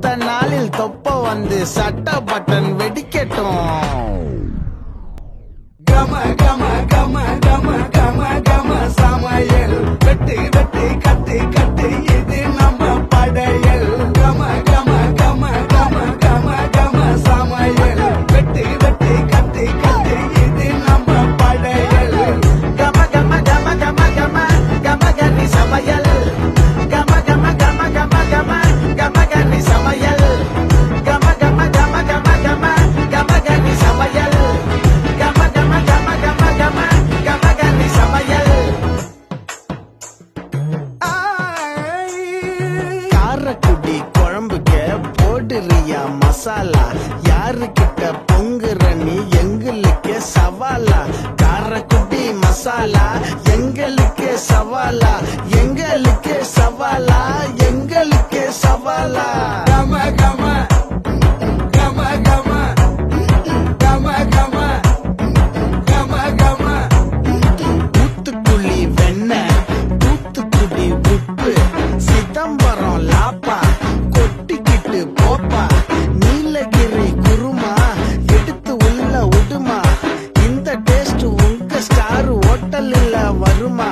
அடுத்த நாளில் தொப்ப வந்து சட்ட பட்டன் வெடிக்கட்டும். கம கம கம கம கம கம சமையல் வெட்டி வெட்டி கட்டி கட்டி இது நம்ம படையல். கம கம கம கம கம கம சமையல் வெட்டி வெட்டி கட்டி கட்டி இது நம்ம படையல். கம கம கம கம கம கம கனி சமையல். கம கம கம கம கம கம கனி சமையல். கம கம கம கம கம கம கனி சமையல். கம கம கம கம கம கம கனி சமையல். காரக்குடி குழம்புக்க போடுறியா மசாலா? யாருக்கிட்ட பொங்குற நீ எங்களுக்கு சவாலா? காரக்குடி மசாலா எங்களுக்கு சவாலா? எங்களுக்கு சவாலா? எங்களுக்கு சவாலா? கம கம கம கம கம கம கம கம தூத்துக்குடி வெண்ணெய், தூத்துக்குடி உப்பு, சிதம்பரம் லாப்பா, கொட்டிக்கிட்டு போப்பா, நீலகிரி குருமா எடுத்து உள்ள விடுமா. இந்த டேஸ்ட் உங்க ஸ்டார் ஹோட்டலில் வருமா?